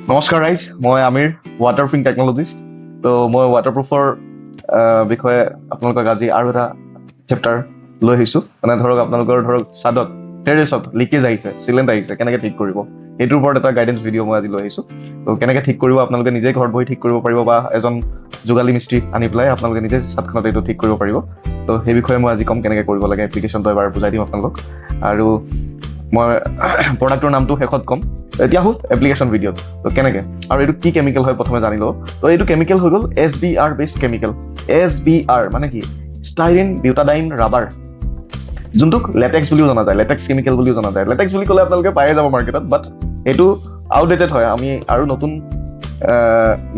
নমস্কাৰ ৰাইজ, মই আমিৰ ৱাটাৰপ্ৰুফিং টেকনলজিষ্ট। তো মই ৱাটাৰপ্ৰুফৰ বিষয়ে আপোনালোকক আজি আৰু এটা চেপ্টাৰ লৈ আহিছোঁ। মানে ধৰক আপোনালোকৰ ছাদত টেৰেছত লিকেজ আহিছে, চিলেণ্ট আহিছে, কেনেকৈ ঠিক কৰিব সেইটোৰ ওপৰত এটা গাইডেঞ্চ ভিডিঅ' মই আজি লৈ আহিছোঁ। তো কেনেকৈ ঠিক কৰিব আপোনালোকে নিজে ঘৰত বহি ঠিক কৰিব পাৰিব বা এজন যোগালী মিস্ত্ৰী আনি পেলাই আপোনালোকে নিজে ছাদখনত এইটো ঠিক কৰিব পাৰিব। তো সেই বিষয়ে মই আজি ক'ম কেনেকৈ কৰিব লাগে, এপ্লিকেশ্যনটো এবাৰ বুজাই দিম আপোনালোকক। আৰু মই প্ৰডাক্টৰ নামটো শেষত ক'ম। এতিয়া আহোঁ এপ্লিকেশ্যন ভিডিঅ'ত। তো কেনেকৈ আৰু এইটো কি কেমিকেল হয় প্ৰথমে জানি লওঁ। তো এইটো কেমিকেল হৈ গ'ল SBR বেছড কেমিকেল। SBR মানে কি? ষ্টাইৰিন বিউটাডাইন ৰাবাৰ, যোনটোক লেটেক্স বুলিও জনা যায়, লেটেক্স কেমিকেল বুলিও জনা যায়। লেটেক্স বুলি ক'লে আপোনালোকে পায়ে যাব মাৰ্কেটত, বাট এইটো আউটডেটেড হয়। আমি আৰু নতুন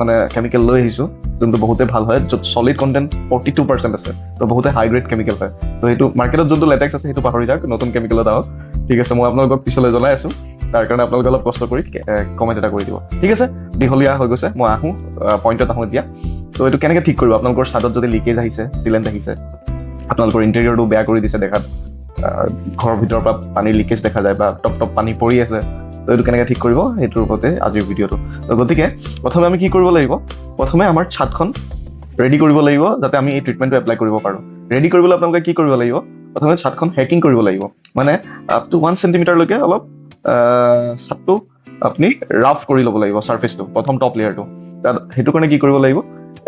মানে কেমিকেল লৈ আহিছোঁ, যোনটো বহুতে ভাল হয়, য'ত চলিড কণ্টেণ্ট 42% আছে। তো বহুতে হাই গ্ৰেড কেমিকেল হয়। তো সেইটো মাৰ্কেটত যোনটো লেটেক্স আছে সেইটো পাহৰি যাওক, নতুন কেমিকেলত আহক। ঠিক আছে, মই আপোনালোকক পিছলৈ জনাই আছোঁ। তাৰ কাৰণে আপোনালোকে অলপ কষ্ট কৰি কমেণ্ট এটা কৰি দিব। ঠিক আছে, দীঘলীয়া হৈ গৈছে, মই আহোঁ পইণ্টত আহোঁ এতিয়া। তো এইটো কেনেকৈ ঠিক কৰিব? আপোনালোকৰ ছাদত যদি লিকেজ আহিছে, চিলেণ্ট আহিছে, আপোনালোকৰ ইণ্টেৰিয়ৰটো বেয়া কৰি দিছে দেখাত, ঘৰৰ ভিতৰৰ পৰা পানীৰ লিকেজ দেখা যায় বা টপ টপ পানী পৰি আছে, তো এইটো কেনেকৈ ঠিক কৰিব সেইটোৰ ওপৰতে আজিৰ ভিডিঅ'টো। তো গতিকে প্ৰথমে আমি কি কৰিব লাগিব? প্ৰথমে আমাৰ ছাদখন ৰেডি কৰিব লাগিব, যাতে আমি এই ট্ৰিটমেণ্টটো এপ্লাই কৰিব পাৰোঁ। ৰেডি কৰিবলৈ আপোনালোকে কি কৰিব লাগিব? প্ৰথমে ছাদখন হেকিং কৰিব লাগিব, মানে আপ টু 1 চেণ্টিমিটাৰলৈকে অলপ ছাদটো আপুনি ৰাফ কৰি ল'ব লাগিব, ছাৰ্ফেচটো, প্ৰথম টপ লেয়াৰটো। তাত সেইটো কাৰণে কি কৰিব লাগিব?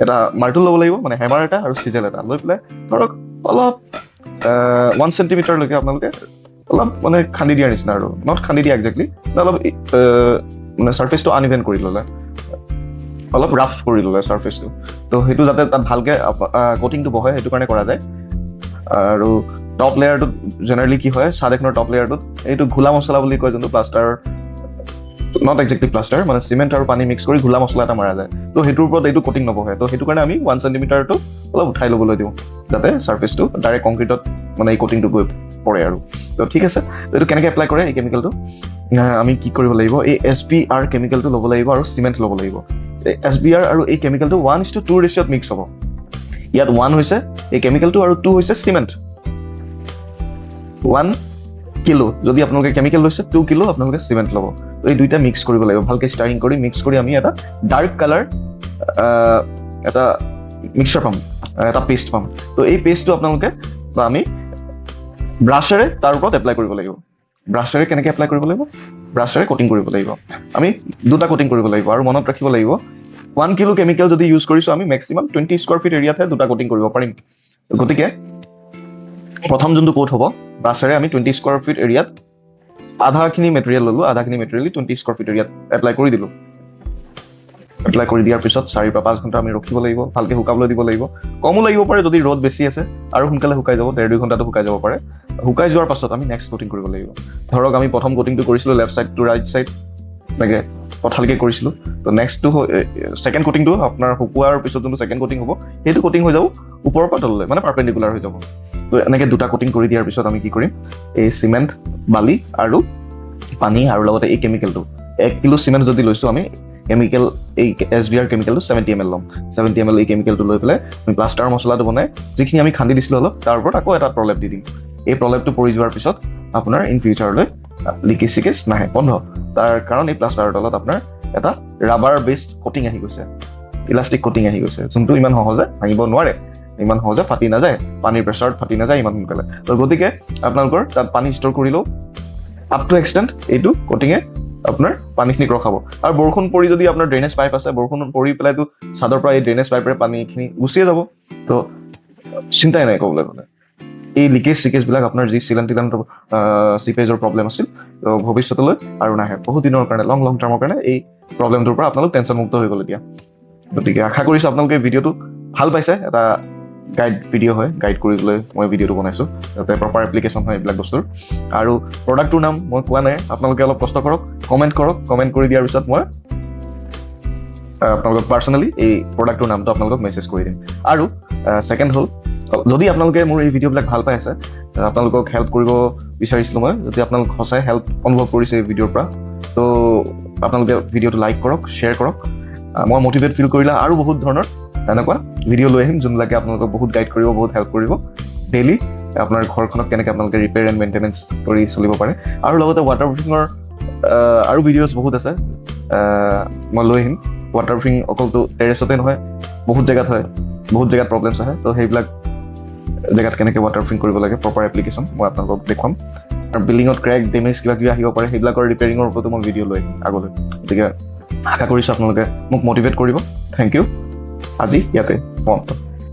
এটা মাৰ্টুল ল'ব লাগিব, মানে হেমাৰ এটা আৰু চিজেল এটা লৈ পেলাই ধৰক অলপ 1 চেণ্টিমিটাৰলৈকে আপোনালোকে অলপ মানে খান্দি দিয়াৰ নিচিনা, আৰু নট খান্দি দিয়া একজেক্টলি, অলপ মানে ছাৰ্ফেচটো আনইভেন কৰি ল'লে, অলপ ৰাফ কৰি ল'লে ছাৰ্ফেচটো। তো সেইটো যাতে তাত ভালকৈ কোটিংটো বহে, সেইটো কাৰণে কৰা যায়। আৰু টপ লেয়াৰটোত জেনেৰেলি কি হয়, ছাদ এখনৰ টপ লেয়াৰটোত এইটো ঘোলা মছলা বুলি কয়, যোনটো প্লাষ্টাৰ, নট একজেক্টলি প্লাষ্টাৰ, মানে চিমেণ্ট আৰু পানী মিক্স কৰি ঘোলা মছলা এটা মাৰা যায়। তো সেইটোৰ ওপৰত এইটো কোটিং নবহে। তো সেইটো কাৰণে আমি 1 চেণ্টিমিটাৰটো অলপ উঠাই ল'বলৈ দিওঁ, যাতে ছাৰ্ফেচটো ডাইৰেক্ট কংক্ৰিটত মানে এই কোটিংটো গৈ পৰে আৰু। তো ঠিক আছে, তো এইটো কেনেকৈ এপ্লাই কৰে এই কেমিকেলটো? আমি কি কৰিব লাগিব? এই SBR কেমিকেলটো ল'ব লাগিব আৰু চিমেণ্ট ল'ব লাগিব। এই SBR আৰু এই কেমিকেলটো 1:2 ৰেচিঅ'ত মিক্স হ'ব। ইয়াত 1 হৈছে এই কেমিকেলটো আৰু 2 হৈছে চিমেণ্ট। 1 কিলো যদি আপোনালোকে কেমিকেল লৈছে, 2 কিলো আপোনালোকে চিমেণ্ট ল'ব। তো এই দুইটা মিক্স কৰিব লাগিব, ভালকৈ ষ্টাৰিং কৰি মিক্স কৰি আমি এটা ডাৰ্ক কালাৰ এটা মিক্সাৰ পাম, এটা পেষ্ট পাম। তো এই পেষ্টটো আপোনালোকে বা আমি ব্ৰাছেৰে তাৰ ওপৰত এপ্লাই কৰিব লাগিব। ব্ৰাছেৰে কেনেকৈ এপ্লাই কৰিব লাগিব? ব্ৰাছেৰে কোটিং কৰিব লাগিব। আমি দুটা কোটিং কৰিব লাগিব, আৰু মনত ৰাখিব লাগিব 1 কিলো কেমিকেল যদি ইউজ কৰিছোঁ, আমি মেক্সিমাম 20 স্কোৱাৰ ফিট এৰিয়াতহে দুটা কোটিং কৰিব পাৰিম। গতিকে প্ৰথম যোনটো কোট হ'ব, ব্ৰাছেৰে আমি 20 স্কোৱাৰ ফিট এৰিয়াত আধাখিনি মেটেৰিয়েল ল'লোঁ, আধাখিনি মেটেৰিয়েল 20 স্কোৱাৰ ফিট এৰিয়াত এপ্লাই কৰি দিলোঁ। এপ্লাই কৰি দিয়াৰ পিছত 4 বা 5 ঘণ্টা আমি ৰখিব লাগিব, ভালকৈ শুকাবলৈ দিব লাগিব। কমো লাগিব পাৰে, যদি ৰ'দ বেছি আছে আৰু সোনকালে শুকাই যাব, 1.5-2 ঘণ্টাটো শুকাই যাব পাৰে। শুকাই যোৱাৰ পাছত আমি নেক্সট কোটিং কৰিব লাগিব। ধৰক আমি প্ৰথম কোটিংটো কৰিছিলোঁ left side to right side, এনেকৈ পথালিকৈ কৰিছিলোঁ। তো নেক্সটটো ছেকেণ্ড কোটিংটো আপোনাৰ শুকোৱাৰ পিছত যোনটো ছেকেণ্ড কোটিং হ'ব, সেইটো কোটিং হৈ যাব ওপৰৰ পৰা তললৈ, মানে পাৰ্পেণ্ডিকুলাৰ হৈ যাব। তো এনেকৈ দুটা কোটিং কৰি দিয়াৰ পিছত আমি কি কৰিম? এই চিমেণ্ট, বালি আৰু পানী আৰু লগতে এই কেমিকেলটো, 1 কিলো চিমেণ্ট যদি লৈছোঁ আমি, কেমিকেল এই SBR কেমিকেলটো 70 ml ল'ম। 70 ml এই কেমিকেলটো লৈ পেলাই আমি প্লাষ্টাৰ মছলাটো বনাই, যিখিনি আমি খান্দি দিছিলোঁ অলপ, তাৰ ওপৰত আকৌ এটা প্ৰলেপ দি দিম। এই প্ৰলেপটো পৰি যোৱাৰ পিছত আপোনাৰ ইন ফিউচাৰলৈ লিকেজ চিকেজ নাহে, বন্ধ। তাৰ কাৰণ এই প্লাষ্টাৰৰ তলত আপোনাৰ এটা ৰাবাৰ বেছড কোটিং আহি গৈছে, ইলাষ্টিক কোটিং আহি গৈছে, যোনটো ইমান সহজে ভাঙিব নোৱাৰে, ইমান সহজে ফাটি নাযায়, পানীৰ প্ৰেছাৰত ফাটি নাযায় ইমান সোনকালে। তো গতিকে আপোনালোকৰ তাত পানী ষ্ট'ৰ কৰিলেও আপ টু এক্সটেণ্ট এইটো কোটিঙে আপোনাৰ পানীখিনিক ৰখাব। আৰু বৰষুণ পৰি যদি আপোনাৰ ড্ৰেইনেজ পাইপ আছে, বৰষুণ পৰি পেলাইতো ছাদৰ পৰা এই ড্ৰেইনেজ পাইপেৰে পানীখিনি গুচিয়ে যাব। তো চিন্তাই নাই ক'বলৈ গ'লে। এই লিকেজ চিকেজবিলাক আপোনাৰ যি চিলেণ্ট চিপেজৰ প্ৰব্লেম আছিল, তো ভৱিষ্যতলৈ আৰু নাহে, বহুত দিনৰ কাৰণে, লং টাৰ্মৰ কাৰণে এই প্ৰব্লেমটোৰ পৰা আপোনালোক টেনশ্যনমুক্ত হৈ গ'ল এতিয়া। গতিকে আশা কৰিছোঁ আপোনালোকে ভিডিঅ'টো ভাল পাইছে। এটা গাইড ভিডিঅ' হয়, গাইড কৰিবলৈ মই ভিডিঅ'টো বনাইছোঁ, যাতে প্ৰপাৰ এপ্লিকেশ্যন হয় এইবিলাক বস্তুৰ। আৰু প্ৰডাক্টটোৰ নাম মই কোৱা নাই, আপোনালোকে অলপ কষ্ট কৰক, কমেণ্ট কৰক। কমেণ্ট কৰি দিয়াৰ পিছত মই আপোনালোকক পাৰ্চনেলি এই প্ৰডাক্টটোৰ নামটো আপোনালোকক মেছেজ কৰি দিম। আৰু ছেকেণ্ড হ'ল, যদি আপোনালোকে মোৰ এই ভিডিঅ'বিলাক ভাল পাই আছে, আপোনালোকক হেল্প কৰিব বিচাৰিছিলোঁ মই, যদি আপোনালোক সঁচাই হেল্প অনুভৱ কৰিছে এই ভিডিঅ'ৰ পৰা, তো আপোনালোকে ভিডিঅ'টো লাইক কৰক, শ্বেয়াৰ কৰক। মই মটিভেট ফিল কৰিলে আৰু বহুত ধৰণৰ এনেকুৱা ভিডিঅ' লৈ আহিম, যোনবিলাকে আপোনালোকক বহুত গাইড কৰিব, বহুত হেল্প কৰিব ডেইলি আপোনাৰ ঘৰখনক কেনেকৈ আপোনালোকে ৰিপেয়াৰ এণ্ড মেইনটেনেঞ্চ কৰি চলিব পাৰে। আৰু লগতে ৱাটাৰপ্ৰুফিঙৰ আৰু ভিডিঅ'ছ বহুত আছে মই লৈ আহিম ৱাটাৰপ্ৰুফিং অকলতো টেৰেছতে নহয় বহুত জেগাত হয় বহুত জেগাত প্ৰব্লেমছ আহে তো সেইবিলাক জেগাত কেনেকৈ ৱাটাৰপ্ৰুফিং কৰিব লাগে প্ৰপাৰ এপ্লিকেশ্যন মই আপোনালোকক দেখুৱাম আৰু বিল্ডিঙত ক্ৰেক ডেমেজ কিবা কিবি আহিব পাৰে সেইবিলাকৰ ৰিপেয়াৰিঙৰ ওপৰতো মই ভিডিঅ' লৈ আহিম আগলৈ গতিকে আশা কৰিছোঁ আপোনালোকে মোক মটিভেট কৰিব থেংক ইউ আজি ইয়াতে সমাপ্ত